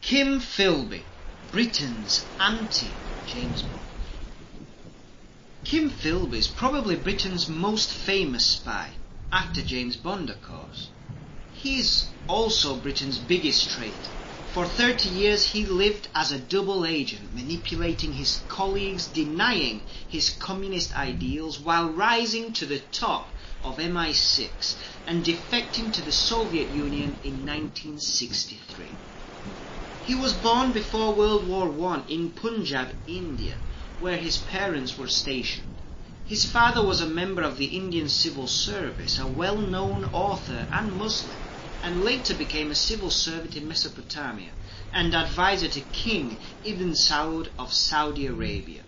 Kim Philby, Britain's anti-James Bond. Kim Philby is probably Britain's most famous spy, after James Bond of course. He is also Britain's biggest traitor. For 30 years he lived as a double agent, manipulating his colleagues, denying his communist ideals while rising to the top of MI6 and defecting to the Soviet Union in 1963. He was born before World War I in Punjab, India, where his parents were stationed. His father was a member of the Indian Civil Service, a well-known author and Muslim, and later became a civil servant in Mesopotamia and advisor to King Ibn Saud of Saudi Arabia.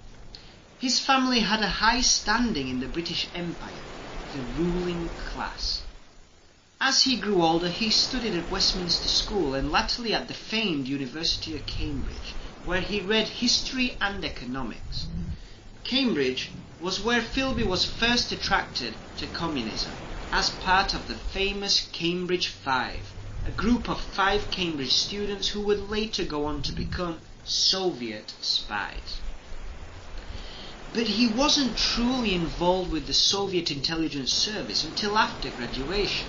His family had a high standing in the British Empire, the ruling class. As he grew older, he studied at Westminster School and latterly at the famed University of Cambridge, where he read history and economics. Cambridge was where Philby was first attracted to communism as part of the famous Cambridge Five, a group of 5 Cambridge students who would later go on to become Soviet spies. But he wasn't truly involved with the Soviet intelligence service until after graduation.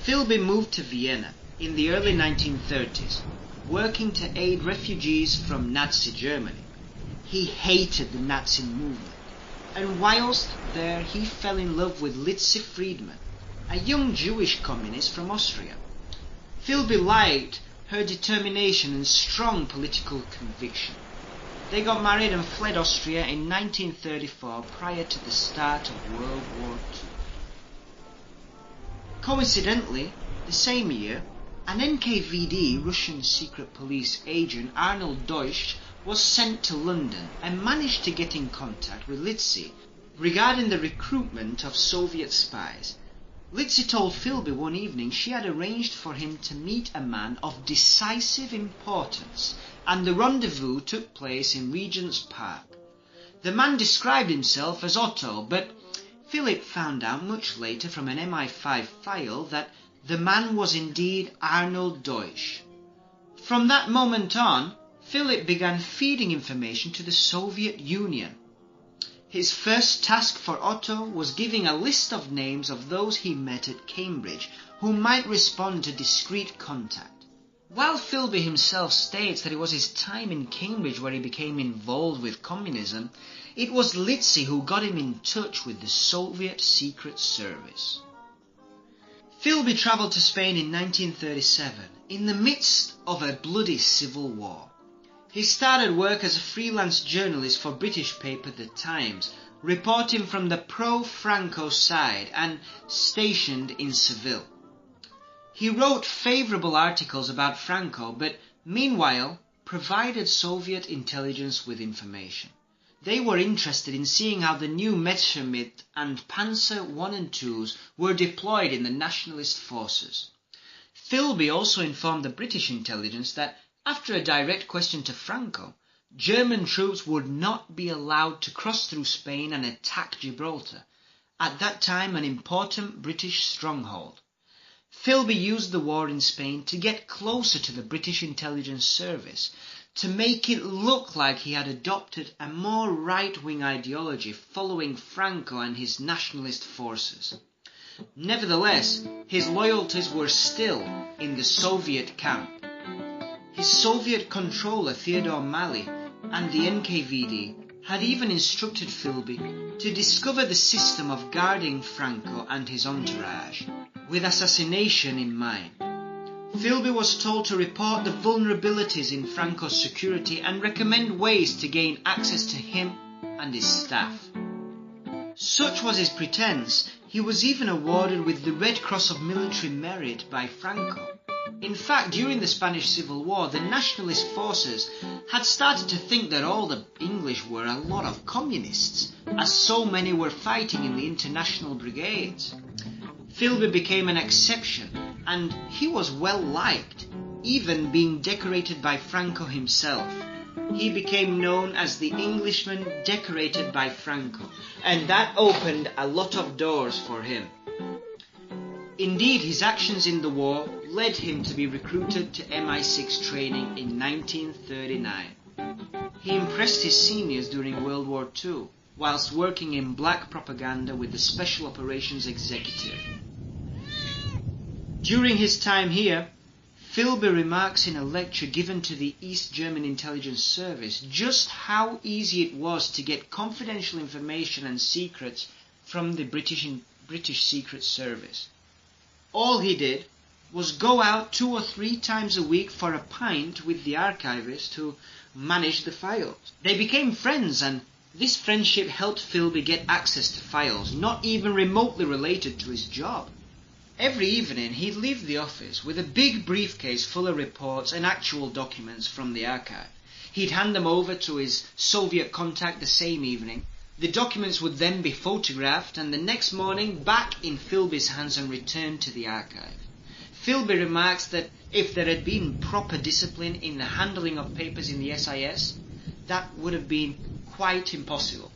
Philby moved to Vienna in the early 1930s, working to aid refugees from Nazi Germany. He hated the Nazi movement, and whilst there he fell in love with Litzi Friedman, a young Jewish communist from Austria. Philby liked her determination and strong political conviction. They got married and fled Austria in 1934 prior to the start of World War II. Coincidentally, the same year, an NKVD Russian secret police agent, Arnold Deutsch, was sent to London and managed to get in contact with Litzi regarding the recruitment of Soviet spies. Litzi told Philby one evening she had arranged for him to meet a man of decisive importance, and the rendezvous took place in Regent's Park. The man described himself as Otto, but Philip found out much later from an MI5 file that the man was indeed Arnold Deutsch. From that moment on, Philip began feeding information to the Soviet Union. His first task for Otto was giving a list of names of those he met at Cambridge who might respond to discreet contact. While Philby himself states that it was his time in Cambridge where he became involved with communism, it was Litzi who got him in touch with the Soviet Secret Service. Philby travelled to Spain in 1937, in the midst of a bloody civil war. He started work as a freelance journalist for British paper The Times, reporting from the pro-Franco side and stationed in Seville. He wrote favourable articles about Franco, but meanwhile provided Soviet intelligence with information. They were interested in seeing how the new Messerschmitt and Panzer I and IIs were deployed in the nationalist forces. Philby also informed the British intelligence that, after a direct question to Franco, German troops would not be allowed to cross through Spain and attack Gibraltar, at that time an important British stronghold. Philby used the war in Spain to get closer to the British intelligence service, to make it look like he had adopted a more right-wing ideology following Franco and his nationalist forces. Nevertheless, his loyalties were still in the Soviet camp. His Soviet controller Theodore Mali and the NKVD had even instructed Philby to discover the system of guarding Franco and his entourage, with assassination in mind. Philby was told to report the vulnerabilities in Franco's security and recommend ways to gain access to him and his staff. Such was his pretense, he was even awarded with the Red Cross of Military Merit by Franco. In fact, during the Spanish Civil War, the nationalist forces had started to think that all the English were a lot of communists, as so many were fighting in the international brigades. Philby became an exception, and he was well liked, even being decorated by Franco himself. He became known as the Englishman decorated by Franco, and that opened a lot of doors for him. Indeed, his actions in the war led him to be recruited to MI6 training in 1939. He impressed his seniors during World War II, whilst working in black propaganda with the Special Operations Executive. During his time here, Philby remarks in a lecture given to the East German Intelligence Service just how easy it was to get confidential information and secrets from the British Secret Service. All he did was go out 2 or 3 times a week for a pint with the archivist who managed the files. They became friends, and this friendship helped Philby get access to files not even remotely related to his job. Every evening he'd leave the office with a big briefcase full of reports and actual documents from the archive. He'd hand them over to his Soviet contact the same evening. The documents would then be photographed and the next morning back in Philby's hands and returned to the archive. Philby remarks that if there had been proper discipline in the handling of papers in the SIS, that would have been quite impossible.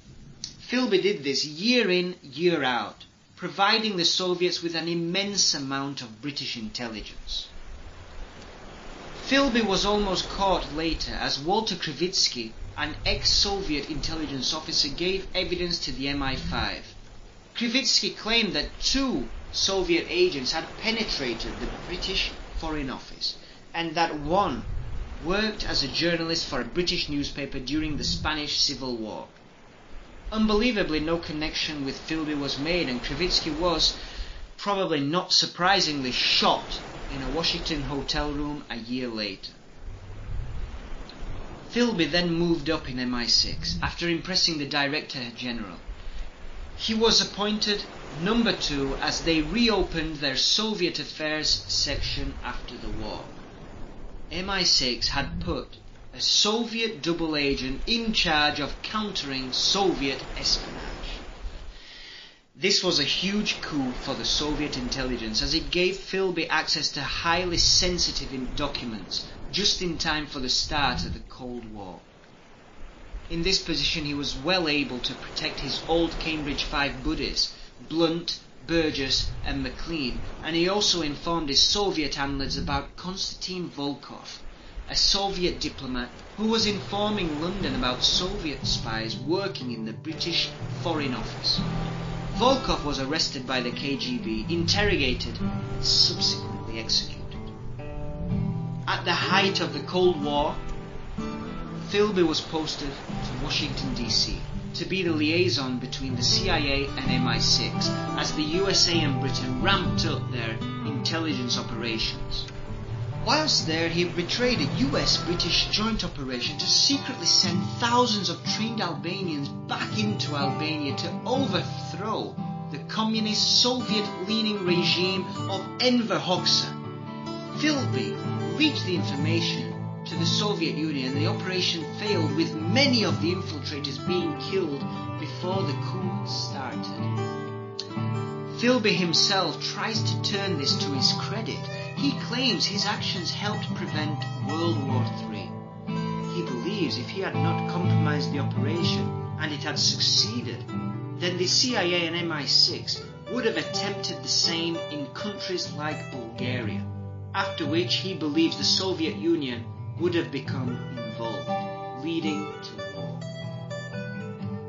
Philby did this year in, year out, providing the Soviets with an immense amount of British intelligence. Philby was almost caught later as Walter Krivitsky, an ex-Soviet intelligence officer, gave evidence to the MI5. Krivitsky claimed that 2 Soviet agents had penetrated the British Foreign Office and that one worked as a journalist for a British newspaper during the Spanish Civil War. Unbelievably, no connection with Philby was made, and Krivitsky was, probably not surprisingly, shot in a Washington hotel room a year later. Philby then moved up in MI6 after impressing the Director General. He was appointed number 2 as they reopened their Soviet Affairs section after the war. MI6 had put a Soviet double agent in charge of countering Soviet espionage. This was a huge coup for the Soviet intelligence, as it gave Philby access to highly sensitive documents just in time for the start of the Cold War. In this position he was well able to protect his old Cambridge 5 buddies, Blunt, Burgess and McLean, and he also informed his Soviet handlers about Konstantin Volkov, a Soviet diplomat who was informing London about Soviet spies working in the British Foreign Office. Volkov was arrested by the KGB, interrogated, and subsequently executed. At the height of the Cold War, Philby was posted to Washington, D.C. to be the liaison between the CIA and MI6 as the USA and Britain ramped up their intelligence operations. Whilst there, he betrayed a US-British joint operation to secretly send thousands of trained Albanians back into Albania to overthrow the communist Soviet-leaning regime of Enver Hoxha. Philby leaked the information to the Soviet Union, and the operation failed, with many of the infiltrators being killed before the coup started. Philby himself tries to turn this to his credit. He claims his actions helped prevent World War III. He believes if he had not compromised the operation and it had succeeded, then the CIA and MI6 would have attempted the same in countries like Bulgaria, after which he believes the Soviet Union would have become involved, leading to war.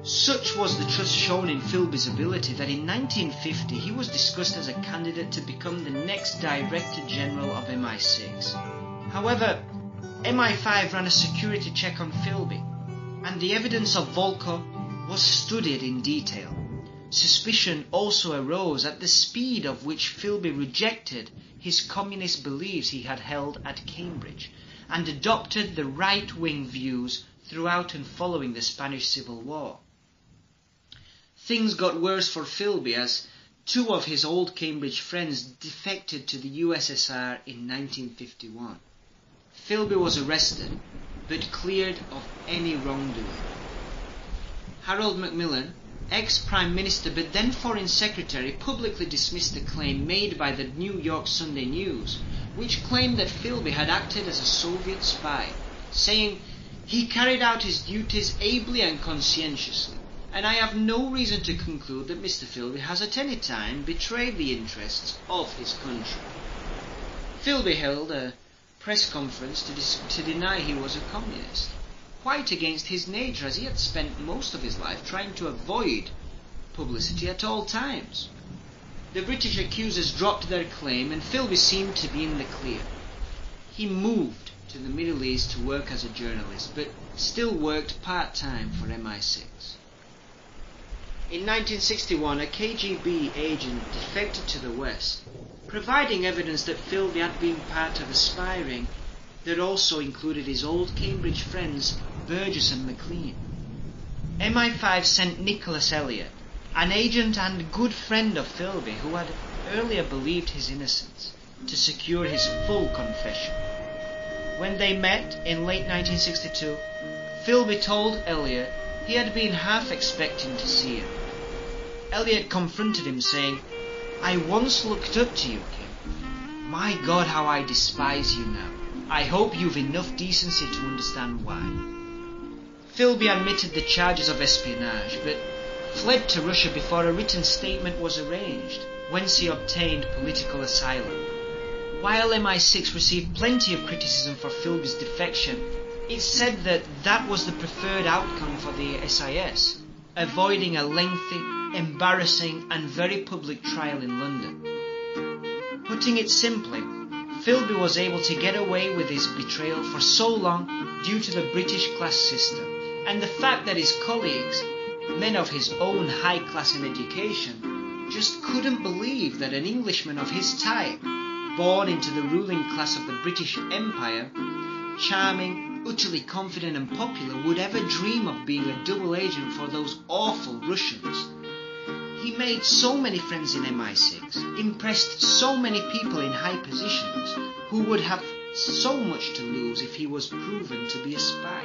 Such was the trust shown in Philby's ability that in 1950 he was discussed as a candidate to become the next Director General of MI6. However, MI5 ran a security check on Philby, and the evidence of Volkov was studied in detail. Suspicion also arose at the speed of which Philby rejected his communist beliefs he had held at Cambridge, and adopted the right-wing views throughout and following the Spanish Civil War. Things got worse for Philby as 2 of his old Cambridge friends defected to the USSR in 1951. Philby was arrested, but cleared of any wrongdoing. Harold Macmillan, ex-Prime Minister but then Foreign Secretary, publicly dismissed the claim made by the New York Sunday News, which claimed that Philby had acted as a Soviet spy, saying, "He carried out his duties ably and conscientiously, and I have no reason to conclude that Mr. Philby has at any time betrayed the interests of his country." Philby held a press conference to deny he was a communist, quite against his nature, as he had spent most of his life trying to avoid publicity at all times. The British accusers dropped their claim, and Philby seemed to be in the clear. He moved to the Middle East to work as a journalist, but still worked part-time for MI6. In 1961, a KGB agent defected to the West, providing evidence that Philby had been part of a spy ring that also included his old Cambridge friends Burgess and McLean. MI5 sent Nicholas Elliott, an agent and good friend of Philby who had earlier believed his innocence, to secure his full confession. When they met in late 1962, Philby told Elliott he had been half expecting to see him. Elliott confronted him, saying, "I once looked up to you, Kim. My God, how I despise you now. I hope you've enough decency to understand why." Philby admitted the charges of espionage, but fled to Russia before a written statement was arranged, whence he obtained political asylum. While MI6 received plenty of criticism for Philby's defection, it's said that that was the preferred outcome for the SIS, avoiding a lengthy, embarrassing and very public trial in London. Putting it simply, Philby was able to get away with his betrayal for so long due to the British class system, and the fact that his colleagues, men of his own high class and education, just couldn't believe that an Englishman of his type, born into the ruling class of the British Empire, charming, utterly confident and popular, would ever dream of being a double agent for those awful Russians. He made so many friends in MI6, impressed so many people in high positions, who would have so much to lose if he was proven to be a spy.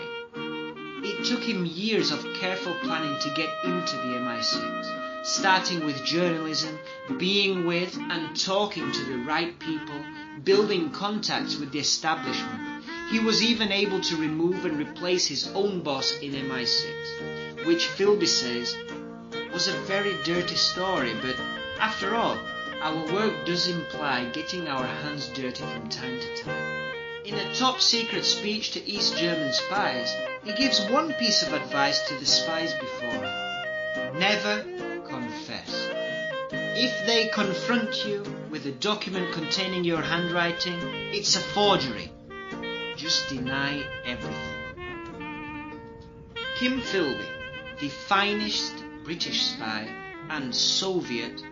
It took him years of careful planning to get into the MI6, starting with journalism, being with and talking to the right people, building contacts with the establishment. He was even able to remove and replace his own boss in MI6, which Philby says was a very dirty story, but after all, our work does imply getting our hands dirty from time to time. In a top-secret speech to East German spies, he gives one piece of advice to the spies before him: never confess. If they confront you with a document containing your handwriting, it's a forgery. Just deny everything. Kim Philby, the finest British spy and Soviet